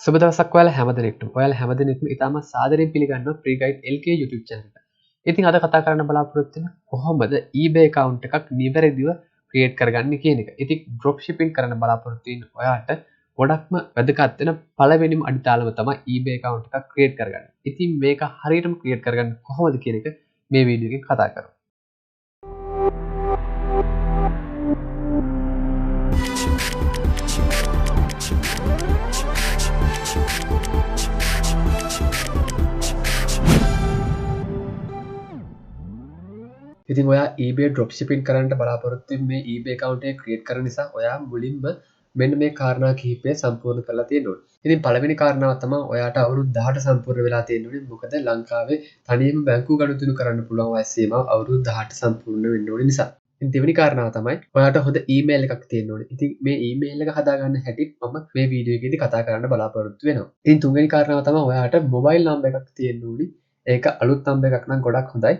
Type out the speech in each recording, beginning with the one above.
සුබ දවසක් ඔයාලා හැමදෙනෙක්ටම. ඔයාලා හැමදෙනෙක්ම ඉතාමත් සාදරයෙන් පිළිගන්නවා Free Guide LK YouTube channel එකට. ඉතින් අද කතා කරන්න බලාපොරොත්තු වෙන කොහොමද eBay account එකක් නිවැරදිව create කරගන්නේ කියන එක. ඉතින් drop shipping කරන්න බලාපොරොත්තු වෙන ඔයාට ගොඩක්ම වැදගත් වෙන පළවෙනිම අඩිතාලම තමයි eBay account එකක් create කරගන්න. ඉතින් මේක හරියටම create කරගන්න කොහොමද කියන එක මේ වීඩියෝ එකෙන් කතා කරමු. ඉතින් ඔයා eBay dropshipping කරන්න බලාපොරොත්තු වෙන මේ eBay account එක create කරන නිසා ඔයා මුලින්ම මෙන්න මේ කාරණා කිහිපය සම්පූර්ණ කරලා තියෙන්න ඕනේ. ඉතින් පළවෙනි කාරණාව තමයි ඔයාට අවුරුදු 18 සම්පූර්ණ වෙලා තියෙන්න ඕනේ. මොකද ලංකාවේ තනියම බැංකු ගනුදෙනු කරන්න පුළුවන් වයස සීමාව අවුරුදු 18 සම්පූර්ණ වෙන්න ඕනේ නිසා. ඉතින් දෙවෙනි කාරණාව තමයි ඔයාට හොඳ email එකක් තියෙන්න ඕනේ. ඉතින් මේ email එක හදාගන්න හැටි මම මේ වීඩියෝ එකේදී කතා කරන්න බලාපොරොත්තු වෙනවා. ඉතින් තුන්වෙනි කාරණාව තමයි ඔයාට mobile number එකක් තියෙන්න ඕනේ. ඒක අලුත් number එකක් නම් ගොඩක් හොඳයි.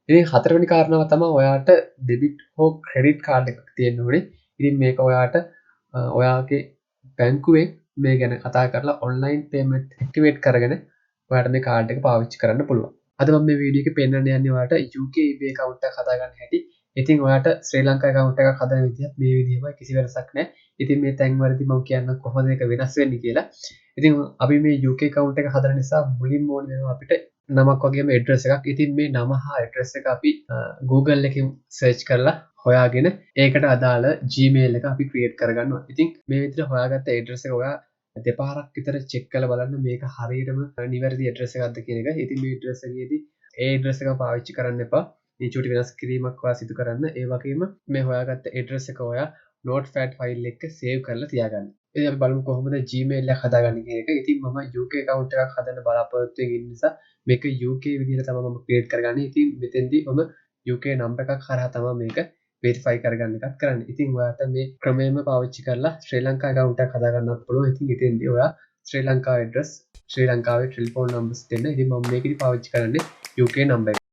ඉතින් හතරවෙනි කාරණාව තමයි ඔයාට ඩෙබිට් හෝ ක්‍රෙඩිට් කාඩ් එකක් තියෙන්න ඕනේ. ඉතින් මේක ඔයාට ඔයාගේ බැංකුවෙන් මේ ගැන කතා කරලා ඔන්ලයින් පේමන්ට් ඇක්ටිවේට් කරගෙන ඔයාට මේ කාඩ් එක පාවිච්චි කරන්න පුළුවන්. අද මම මේ වීඩියෝ එකේ පෙන්නන්න යන්නේ ඔයාට UK eBay account එකක් හදාගන්න හැටි. ඉතින් ඔයාට ශ්‍රී ලංකා account එකක් හදන විදිහත් මේ විදිහමයි, කිසි වෙනසක් නැහැ. ඉතින් මේ තැන්වලදී මම කියන්නම් කොහොමද ඒක වෙනස් වෙන්නේ කියලා. ඉතින් අපි මේ UK account එක හදන නිසා මුලින්ම ඕනේ වෙනවා අපිට නමක් වගේම ඇඩ්‍රස් එකක්. ඉතින් මේ නම හා ඇඩ්‍රස් එක අපි Google එකකින් සර්ච් කරලා හොයාගෙන ඒකට අදාළ Gmail එක අපි ක්‍රියේට් කරගන්නවා. ඉතින් මේ විදිහට හොයාගත්ත ඇඩ්‍රස් එක ඔයා දෙපාරක් විතර චෙක් කරලා බලන්න මේක හරියටම නිවැරදි ඇඩ්‍රස් එකක්ද කියන එක. ඉතින් මේ ඇඩ්‍රස් එකේදී ඒ ඇඩ්‍රස් එක පාවිච්චි කරන්න එපා. මේ චුටි වෙනස් කිරීමක් ඔයා සිදු කරන්න. ඒ වගේම මේ හොයාගත්ත ඇඩ්‍රස් එක ඔයා notepad ෆයිල් එකක සේව් කරලා තියාගන්න. ඉතින් අපි බලමු කොහොමද Gmail එක හදාගන්නේ කියන එක. ඉතින් මම UK account එකක් හදන්න බලාපොරොත්තු වෙන නිසා මේක UK විදිහට තමයි මම ක්‍රියේට් කරගන්නේ. ඉතින් මෙතෙන්දී මම UK නම්බර් එකක් හරහා තමයි මේක වෙරිෆයි කරගන්න එකත් කරන්නේ. ඉතින් ඔයාට මේ ක්‍රමයම පාවිච්චි කරලා ශ්‍රී ලංකා account එකක් හදාගන්නත් පුළුවන්. ඉතින් එතෙන්දී ඔයා ශ්‍රී ලංකා address, ශ්‍රී ලංකාවේ ටෙලිෆෝන් numbers දෙන්න. ඉතින් මම මේකෙදි පාවිච්චි කරන්නේ UK නම්බර් එක.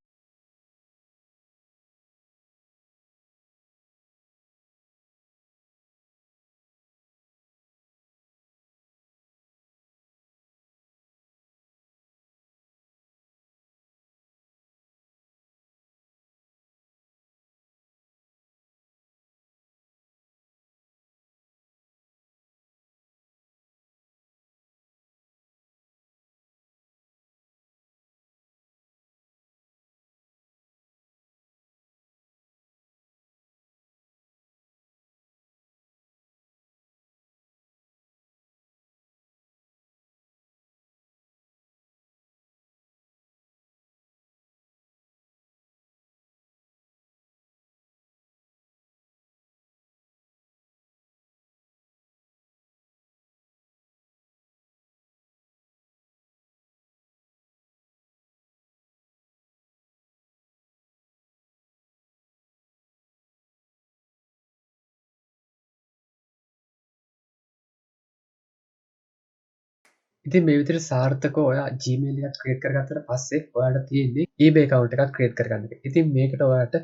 ඉතින් මේ විදිහට සාර්ථකව ඔයා Gmail එකක් ක්‍රියේට් කරගත්තට පස්සේ ඔයාලට තියෙන්නේ eBay account එකක් ක්‍රියේට් කරගන්න එක. ඉතින් මේකට ඔයාලට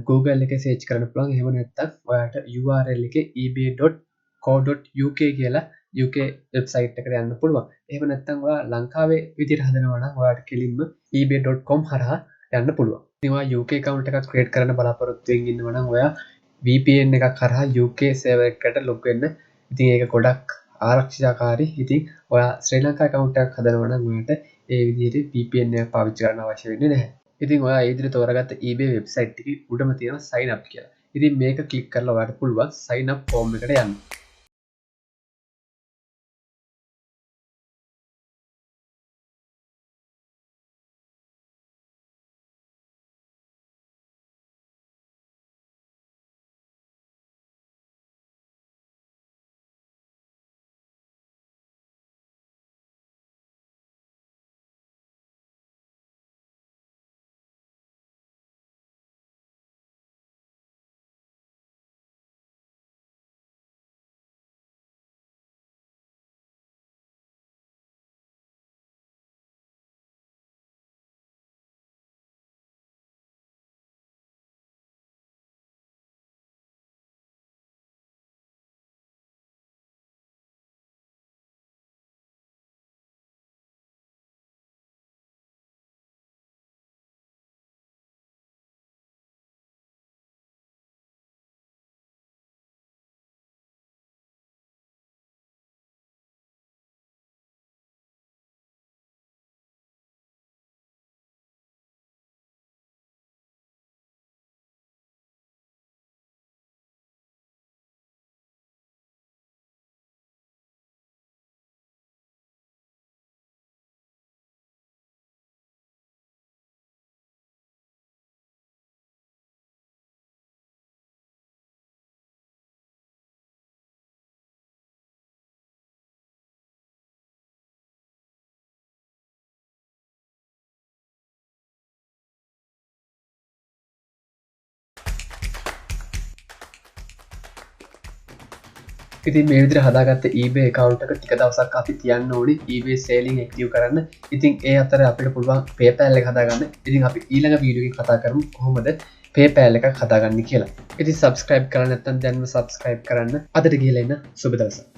Google එකේ සර්ච් කරන්න පුළුවන්. එහෙම නැත්නම් ඔයාලට URL එකේ ebay.co.uk කියලා UK වෙබ්සයිට් එකට යන්න පුළුවන්. එහෙම නැත්නම් ඔයා ලංකාවේ විදිහට හදනවා නම් ඔයාලට කෙලින්ම ebay.com හරහා යන්න පුළුවන්. ඉතින් ඔයා UK account එකක් ක්‍රියේට් කරන්න බලාපොරොත්තු වෙමින් ඉන්නවා නම් ඔයා VPN එකක් හරහා UK server එකට log වෙන්න. ඉතින් ඒක ගොඩක් ආරක්ෂිතකාරී. ඉතින් ඔයා ශ්‍රී ලංකා account එකක් හදනවා නම් ඔයාට ඒ විදිහට VPN එකක් පාවිච්චි කරන්න අවශ්‍ය වෙන්නේ නැහැ. ඉතින් ඔයා ඒ විදිහට තෝරාගත්ත eBay වෙබ්සයිට් එකේ උඩම තියෙන sign up කියලා. ඉතින් මේක ක්ලික් කරලා ඔයාට පුළුවන් sign up form එකට යන්න. ඉතින් මේ විදිහට හදාගත්ත eBay account එක ටික දවසක් අපි තියන්න ඕනි eBay selling active කරන්න. ඉතින් ඒ අතර අපිට පුළුවන් PayPal එක හදාගන්න. ඉතින් අපි ඊළඟ වීඩියෝ එකේ කතා කරමු කොහොමද PayPal එකක් හදාගන්නේ කියලා. ඉතින් subscribe කරන්න නැත්නම් දැන්ම subscribe කරන්න. අදට ගිහලා ඉන්න සුබ දවසක්.